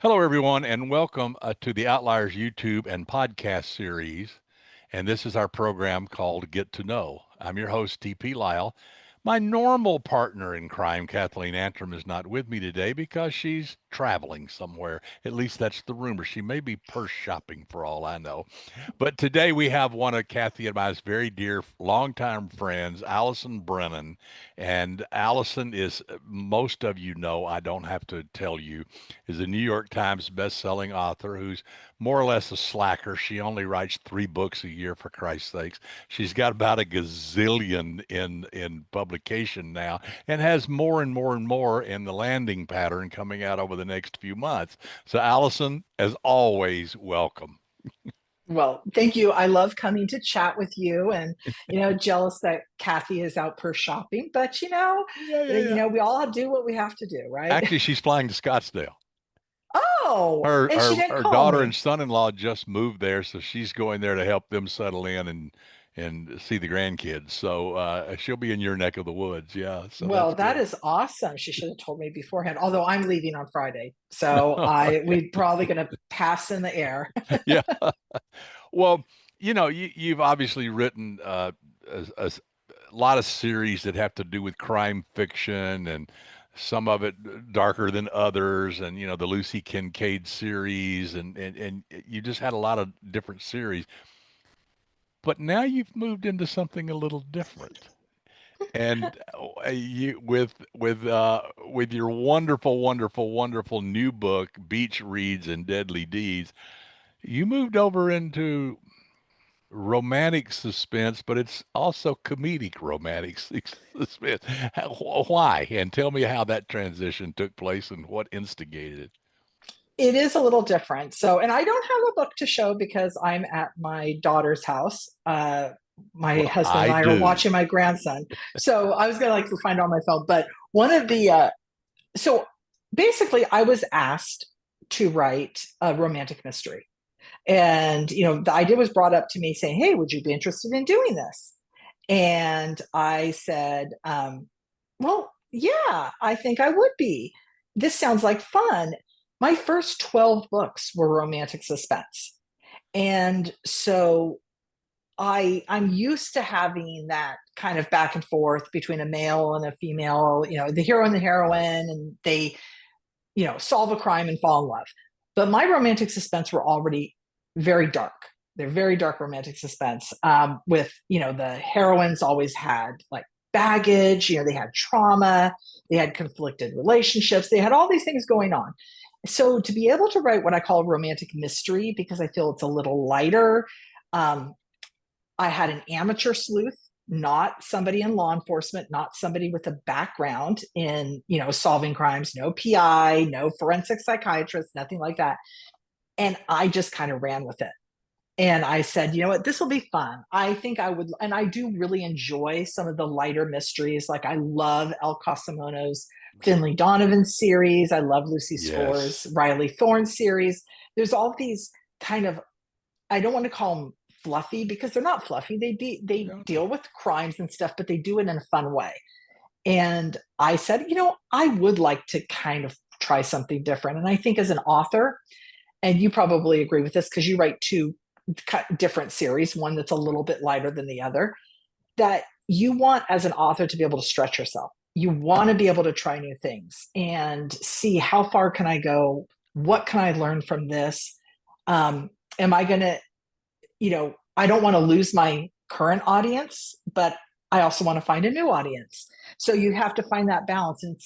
Hello, everyone, and welcome to the Outliers YouTube and podcast series. And this is our program called Get to Know. I'm your host, TP Lyle. My normal partner in crime, Kathleen Antrim, is not with me today because she's traveling somewhere. At least that's the rumor. She may be purse shopping for all I know. But today we have one of Kathy and I's very dear longtime friends, Allison Brennan. And Allison is, most of you know, I don't have to tell you, is a New York Times best-selling author who's more or less a slacker. She only writes 3 books a year, for Christ's sakes. She's got about a gazillion in publication now, and has more and more and more in the landing pattern coming out over the next few months. So, Allison, as always, welcome. Well, thank you. I love coming to chat with you and, jealous that Kathy is out per shopping, but Yeah, yeah, yeah. we all do what we have to do, right? Actually, she's flying to Scottsdale. Oh, Her and she her didn't her call daughter and me. son-in-law just moved there, so she's going there to help them settle in and see the grandkids. So she'll be in your neck of the woods. Yeah, so that's Well, that good. is awesome. She should have told me beforehand. Although I'm leaving on Friday, so I Okay. we probably going to pass in the air. Yeah. Well, you've obviously written a lot of series that have to do with crime fiction and some of it darker than others, and the Lucy Kincaid series, and you just had a lot of different series. But now you've moved into something a little different. And you with your wonderful, wonderful, wonderful new book, Beach Reads and Deadly Deeds, you moved over into romantic suspense, but it's also comedic romantic suspense. Why? And tell me how that transition took place and what instigated it. It is a little different. So, and I don't have a book to show because I'm at my daughter's house. My Well, husband and I I are do. watching my grandson. So I was gonna like to find it on my phone. But one of the so basically I was asked to write a romantic mystery. And the idea was brought up to me saying, "Hey, would you be interested in doing this?" And I said, well, yeah, I think I would be. This sounds like fun. My first 12 books were romantic suspense. And so I'm used to having that kind of back and forth between a male and a female, the hero and the heroine, and they, solve a crime and fall in love. But my romantic suspense were already very dark. They're very dark romantic suspense. With the heroines always had like baggage. They had trauma. They had conflicted relationships. They had all these things going on. So to be able to write what I call a romantic mystery, because I feel it's a little lighter, um, I had an amateur sleuth, not somebody in law enforcement, not somebody with a background in, solving crimes, no PI, no forensic psychiatrist, nothing like that. And I just kind of ran with it. And I said, you know what, this will be fun. I think I would, and I do really enjoy some of the lighter mysteries. Like I love El Casamono's Finley Donovan series. I love Lucy Score's Yes. Riley Thorne series. There's all these kind of, I don't want to call them fluffy because they're not fluffy. They No, no. deal with crimes and stuff, but they do it in a fun way. And I said, I would like to kind of try something different. And I think as an author, and you probably agree with this because you write two different series, one that's a little bit lighter than the other, that you want as an author to be able to stretch yourself. You want to be able to try new things and see how far can I go? What can I learn from this? Am I going to I don't want to lose my current audience, but I also want to find a new audience. So you have to find that balance. And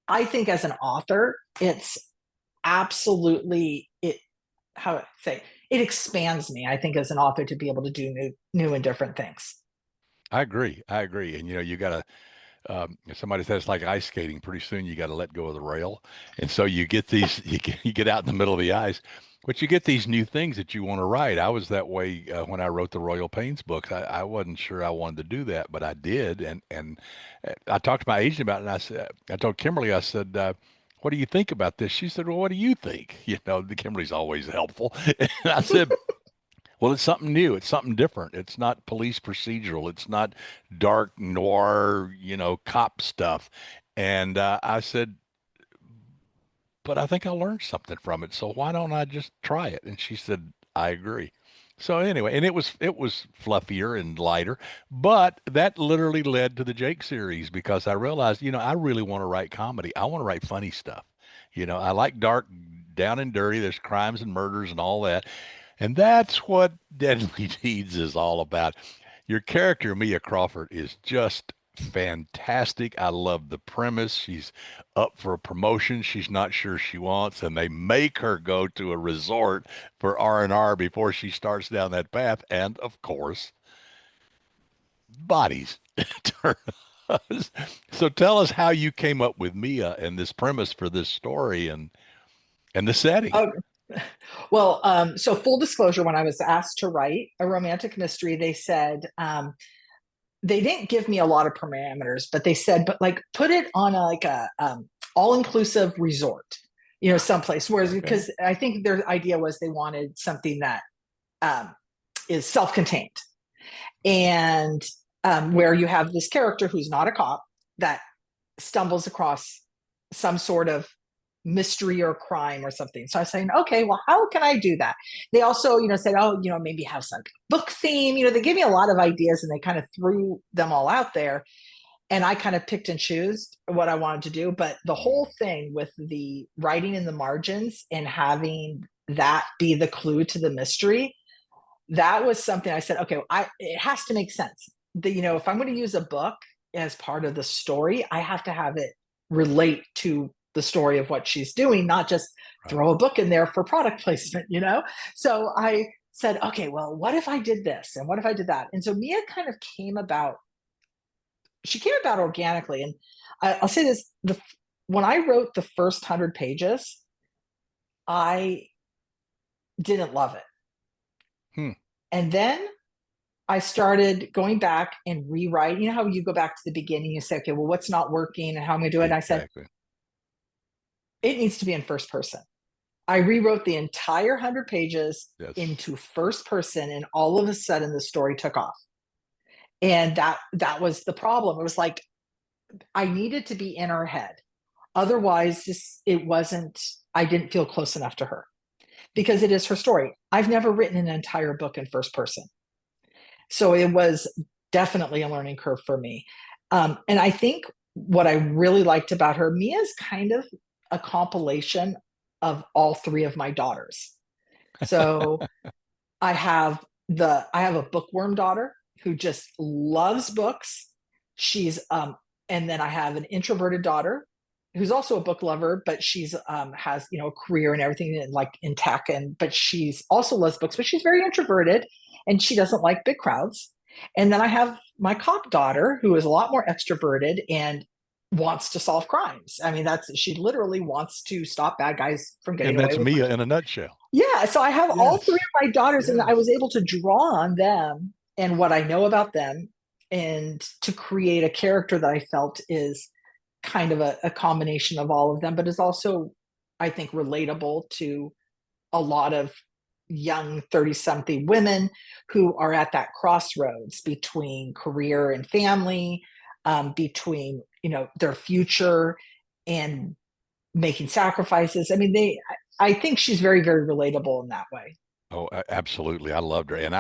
I think as an author, it's absolutely how I say it expands me. I think as an author to be able to do new and different things. I agree. I agree. And you got to, somebody says it's like ice skating. Pretty soon you got to let go of the rail, and so you get these, you get out in the middle of the ice, but you get these new things that you want to write. I was that way when I wrote the Royal Pains books. I wasn't sure I wanted to do that, but I did, and I talked to my agent about it, and I told Kimberly, I said. What do you think about this? She said, well, what do you think? The Kimberly's always helpful. And I said, well, it's something new. It's something different. It's not police procedural. It's not dark noir, cop stuff. And I said, but I think I learned something from it. So why don't I just try it? And she said, I agree. So anyway, and it was fluffier and lighter, but that literally led to the Jake series because I realized, I really want to write comedy. I want to write funny stuff. I like dark, down and dirty. There's crimes and murders and all that. And that's what Deadly Deeds is all about. Your character, Mia Crawford, is just fantastic. I love the premise. She's up for a promotion she's not sure she wants, and they make her go to a resort for R&R before she starts down that path. And of course, bodies turn up. So tell us how you came up with Mia and this premise for this story and the setting. Oh, well, so full disclosure, when I was asked to write a romantic mystery, they said, they didn't give me a lot of parameters, but they said, but like put it on a all-inclusive resort, someplace. Whereas Okay. because I think their idea was they wanted something that um, is self-contained, and where you have this character who's not a cop that stumbles across some sort of mystery or crime or something. So I was saying, okay, well, how can I do that? They also, said, oh, maybe have some book theme. They gave me a lot of ideas and they kind of threw them all out there. And I kind of picked and chose what I wanted to do. But the whole thing with the writing in the margins and having that be the clue to the mystery, that was something I said, okay, it has to make sense. If I'm going to use a book as part of the story, I have to have it relate to the story of what she's doing, not just Right. throw a book in there for product placement, So I said, okay, well, what if I did this? And what if I did that? And so Mia kind of she came about organically. And I'll say this, when I wrote the first 100 pages, I didn't love it. Hmm. And then I started going back and rewriting. You know how you go back to the beginning, you say, okay, well, what's not working and how am I going to do it? And I said, Exactly. it needs to be in first person. I rewrote the entire 100 pages Yes. into first person, and all of a sudden the story took off. And that was the problem. It was like I needed to be in her head. Otherwise, it wasn't, I didn't feel close enough to her because it is her story. I've never written an entire book in first person. So it was definitely a learning curve for me. And I think what I really liked about her, Mia is kind of a compilation of all three of my daughters. So I have a bookworm daughter who just loves books. She's and then I have an introverted daughter who's also a book lover, but she's has a career and everything like in tech, but she's also loves books, but she's very introverted and she doesn't like big crowds. And then I have my cop daughter who is a lot more extroverted and wants to solve crimes. I mean, she literally wants to stop bad guys from getting And away that's with Mia money. in a nutshell. Yeah, so I have all three Yes. of my daughters, and I Yes. was able to draw on them and what I know about them, and to create a character that I felt is kind of a combination of all of them, but is also, I think, relatable to a lot of young 30 something women who are at that crossroads between career and family, between, their future and making sacrifices. I mean, I think she's very, very relatable in that way. Oh, absolutely. I loved her. And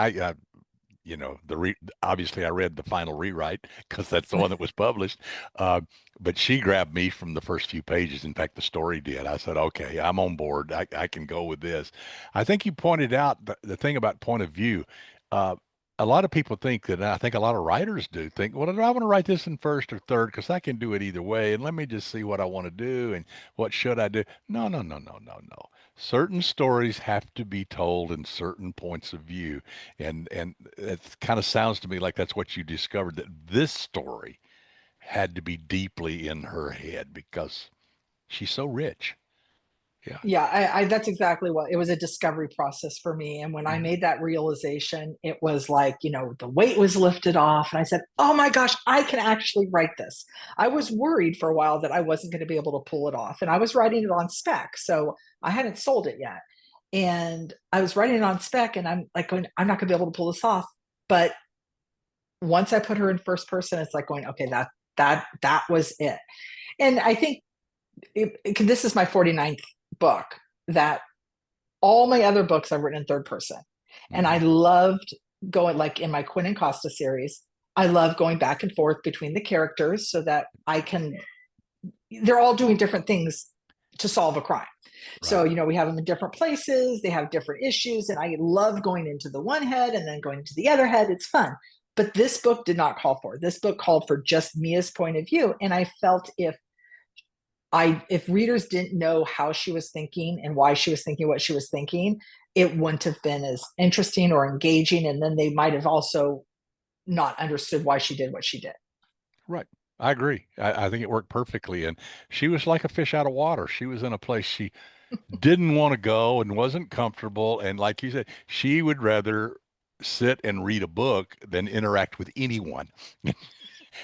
obviously I read the final rewrite because that's the one that was published. Uh, but she grabbed me from the first few pages. In fact, the story did. I said, okay, I'm on board. I can go with this. I think you pointed out the thing about point of view. Uh, a lot of people think that, and I think a lot of writers do think, well, do I want to write this in first or third? Because I can do it either way. And let me just see what I want to do and what should I do? No, no, no, no, no, no. Certain stories have to be told in certain points of view, and it kind of sounds to me like that's what you discovered, that this story had to be deeply in her head because she's so rich. Yeah. Yeah, that's exactly what it was, a discovery process for me. And when I Yeah. made that realization, it was like, the weight was lifted off. And I said, oh my gosh, I can actually write this. I was worried for a while that I wasn't going to be able to pull it off. And I was writing it on spec. So I hadn't sold it yet. And I was writing it on spec, and I'm like going, I'm not going to be able to pull this off. But once I put her in first person, it's like going, okay, that was it. And I think this is my 49th book that all my other books I've written in third person. And I Mm-hmm. loved going, like in my Quinn and Costa series, I love going back and forth between the characters so that I can, they're all doing different things to solve a crime. So, Right. we have them in different places, they have different issues, and I love going into the one head and then going to the other head. It's fun. But this book did not call for it. This book called for just Mia's point of view. And I felt if readers didn't know how she was thinking and why she was thinking what she was thinking, it wouldn't have been as interesting or engaging. And then they might have also not understood why she did what she did. Right. I agree. I think it worked perfectly. And she was like a fish out of water. She was in a place she didn't want to go and wasn't comfortable. And like you said, she would rather sit and read a book than interact with anyone.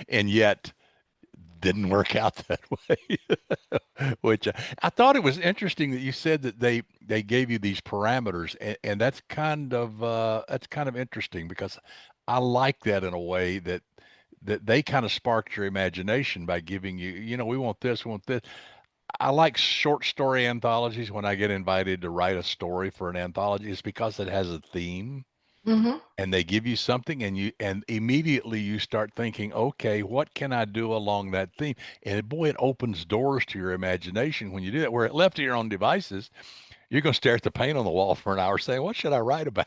And yet didn't work out that way. Which I thought it was interesting that you said that they gave you these parameters, and that's kind of interesting because I like that in a way that they kind of sparked your imagination by giving you, we want this, we want this. I like short story anthologies when I get invited to write a story for an anthology. It's because it has a theme Mm-hmm. and they give you something and immediately you start thinking, okay, what can I do along that theme? And boy, it opens doors to your imagination when you do that. Where it left to your own devices, you're going to stare at the paint on the wall for an hour saying, what should I write about?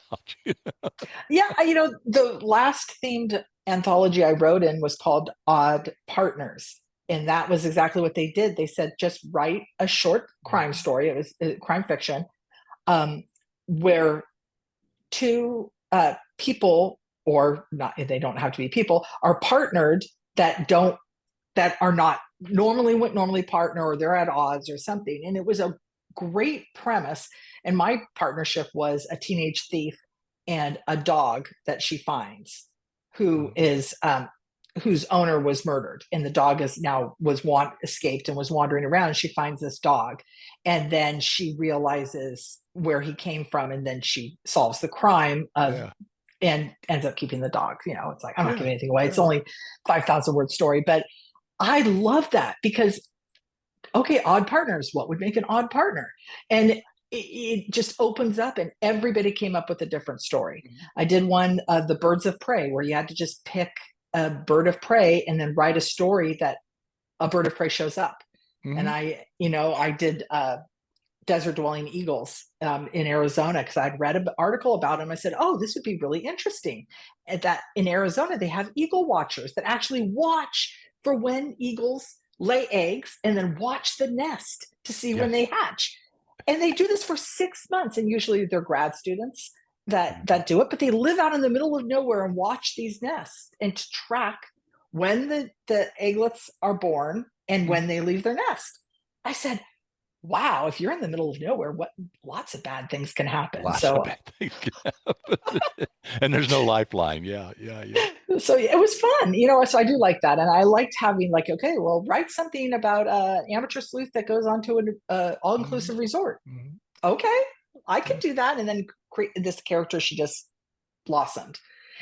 Yeah, the last themed anthology I wrote in was called Odd Partners. And that was exactly what they did. They said, just write a short crime story. It was crime fiction, um, where two people, or not, they don't have to be people, are partnered that are not normally would normally partner, or they're at odds or something. And it was a great premise. And my partnership was a teenage thief and a dog that she finds, who Mhm. is whose owner was murdered, and the dog is now escaped and was wandering around. She finds this dog, and then she realizes where he came from, and then she solves the crime of Yeah. and ends up keeping the dog. It's like, I'm not Yeah. giving anything away. It's Yeah. only 5,000 word story, but I love that because, okay, odd partners, what would make an odd partner? And it just opens up, and everybody came up with a different story. Mhm. I did one of the birds of prey where you had to just pick a bird of prey and then write a story that a bird of prey shows up. And Mhm. I did desert dwelling eagles in Arizona because I'd read an article about them. I said, oh, this would be really interesting. And that in Arizona, they have eagle watchers that actually watch for when eagles lay eggs and then watch the nest to see when they Yes. hatch. And they do this for 6 months. And usually they're grad students that, Mhm. that do it, but they live out in the middle of nowhere and watch these nests and to track when the eaglets are born and when Mhm. they leave their nest. I said, wow, if you're in the middle of nowhere, what lots of bad things can happen. Lots of So bad things can happen. And there's no lifeline. Yeah. Yeah. Yeah. so it was fun, so I do like that. And I liked having like, okay, well, write something about amateur sleuth that goes on to an Mhm. all-inclusive resort. Mhm. Okay, I could Yeah. do that. And then create this character, she just blossomed.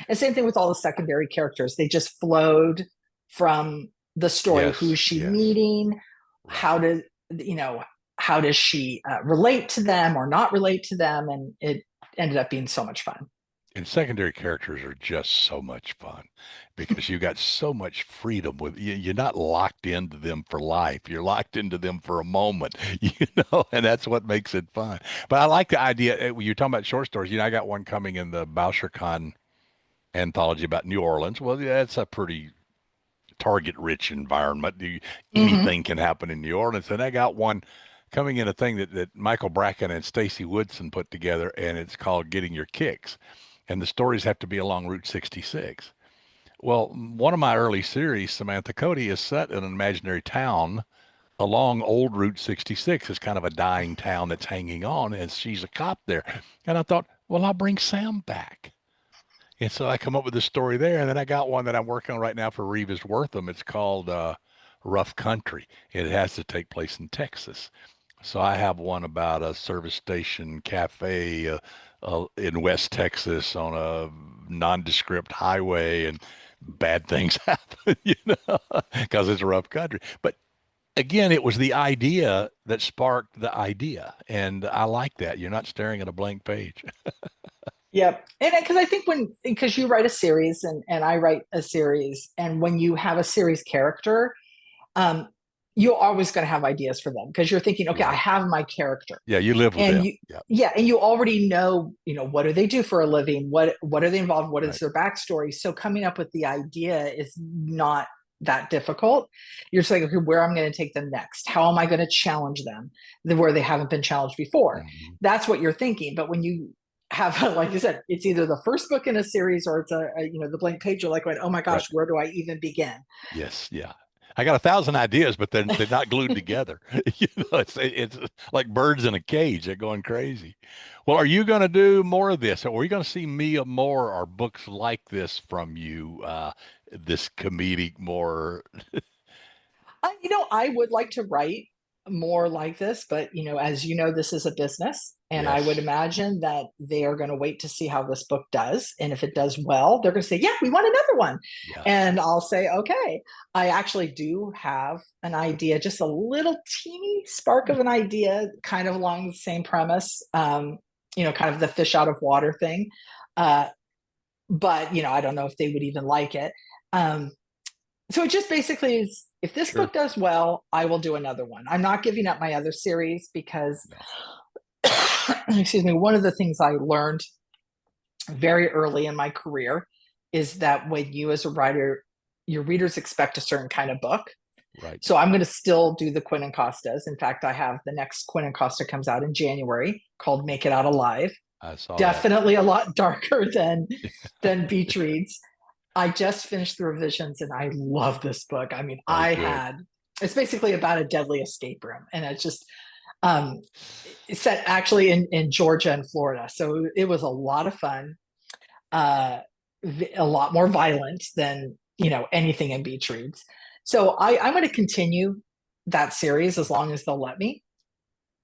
And same thing with all the secondary characters. They just flowed from the story. Who's Yes. she Yes. meeting? Right. How does, you know, how does she relate to them or not relate to them? And it ended up being so much fun. And secondary characters are just so much fun because you got so much freedom with you. You're not locked into them for life. You're locked into them for a moment, and that's what makes it fun. But I like the idea. When you're talking about short stories, I got one coming in the Boucher Khan anthology about New Orleans. Well, yeah, it's a pretty target-rich environment. Mm-hmm. Anything can happen in New Orleans. And I got one coming in, a thing that Michael Bracken and Stacy Woodson put together, and it's called Getting Your Kicks. And the stories have to be along Route 66. Well, one of my early series, Samantha Cody, is set in an imaginary town along old Route 66. It's kind of a dying town that's hanging on, and she's a cop there. And I thought, well, I'll bring Sam back. And so I come up with a story there, and then I got one that I'm working on right now for Reeves Wortham. It's called Rough Country. It has to take place in Texas. So I have one about a service station cafe in West Texas on a nondescript highway, and bad things happen, because it's a rough country. But again, it was the idea that sparked the idea. And I like that. You're not staring at a blank page. Yep. And because I think because you write a series and I write a series, and when you have a series character, um, you're always going to have ideas for them because you're thinking, okay, I Right. have my character. Yeah, you live with And them. you, Yeah. yeah, and you already know, what do they do for a living? What are they involved? What is Right. their backstory? So coming up with the idea is not that difficult. You're just like, okay, where I'm going to take them next? How am I going to challenge them where they haven't been challenged before? Hmm. That's what you're thinking. But when you have, like you said, it's either the first book in a series or it's the blank page. You're like, oh my Right. gosh, where do I even begin? Yes. Yeah. I got 1,000 ideas, but they're not glued together. It's like birds in a cage. They're going crazy. Well, are you going to do more of this? Or are we going to see me more or books like this from you? This comedic, more. I would like to write more like this, but as you know, this is a business, and I would Yes. imagine that they are going to wait to see how this book does, and if it does well, they're going to say, "Yeah, we want another one," Yeah. and I'll say, "Okay." I actually do have an idea, just a little teeny spark of an idea, kind of along the same premise, kind of the fish out of water thing, uh, but I don't know if they would even like it. Um, so it just basically is, if this Sure. book does well, I will do another one. I'm not giving up my other series because, No. excuse me, one of the things I learned very early in my career is that when you as a writer, your readers expect a certain kind of book. Right. So I'm going to still do the Quinn and Costas. In fact, I have the next Quinn and Costa comes out in January called Make It Out Alive. I saw that. Definitely a lot darker than Beach Reads. I just finished the revisions and I love this book. I mean, Oh, good. it's basically about a deadly escape room, and it's just um, it's set actually in Georgia and Florida. So it was a lot of fun, uh, a lot more violent than, anything in Beach Reads. So I'm going to continue that series as long as they'll let me.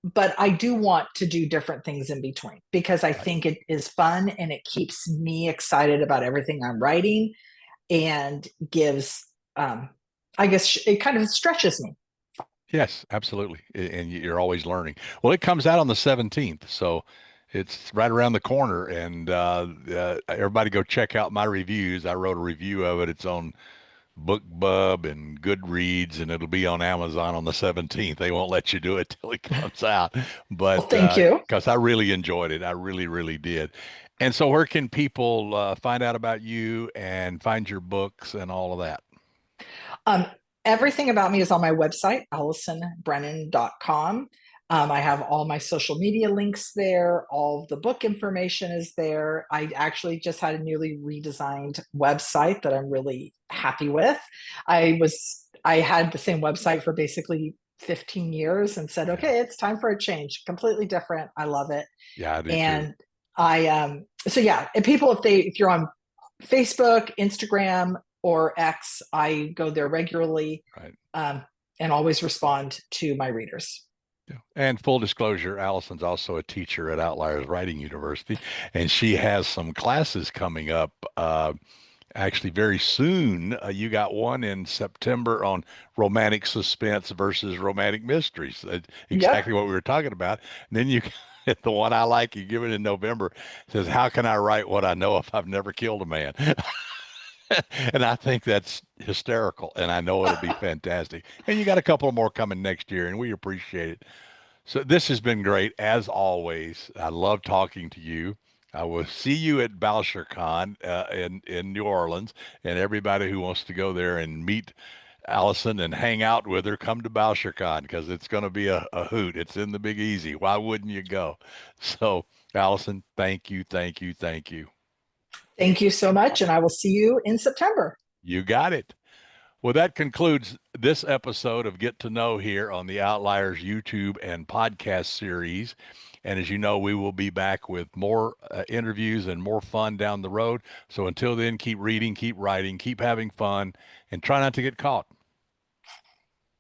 But I do want to do different things in between because I Right. think it is fun and it keeps me excited about everything I'm writing and gives I guess it kind of stretches me. Yes, absolutely. And you're always learning. Well, it comes out on the 17th, so it's right around the corner. And everybody go check out my reviews. I wrote a review of it. It's on BookBub and Goodreads, and it'll be on Amazon on the 17th. They won't let you do it till it comes out, but Well, thank you. because I really enjoyed it, I really, really did. And so, where can people find out about you and find your books and all of that? um, Everything about me is on my website, AllisonBrennan.com. I have all my social media links there. All of the book information is there. I actually just had a newly redesigned website that I'm really happy with. I had the same website for basically 15 years and said, Yeah, okay, it's time for a change. Completely different. I love it. yeah, I do too. And so yeah, and people, if you're on Facebook, Instagram, or X, I go there regularly, Right. um, and always respond to my readers. Yeah. And full disclosure, Allison's also a teacher at Outliers Writing University, and she has some classes coming up. Actually, very soon. You got one in September on romantic suspense versus romantic mysteries. Yep. Exactly what we were talking about. And then you, the one I like, you give it in November, says, "How can I write what I know if I've never killed a man?" And I think that's hysterical, and I know it'll be fantastic. And you got a couple more coming next year, and we appreciate it. So this has been great as always. I love talking to you. I will see you at BoucherCon in New Orleans, and everybody who wants to go there and meet Allison and hang out with her, come to BoucherCon because it's going to be a hoot. It's in the Big Easy. Why wouldn't you go? So, Allison, thank you, thank you, thank you. Thank you so much, and I will see you in September. You got it. Well, that concludes this episode of Get to Know here on the Outliers YouTube and podcast series. And as you know, we will be back with more interviews and more fun down the road. So until then, keep reading, keep writing, keep having fun, and try not to get caught.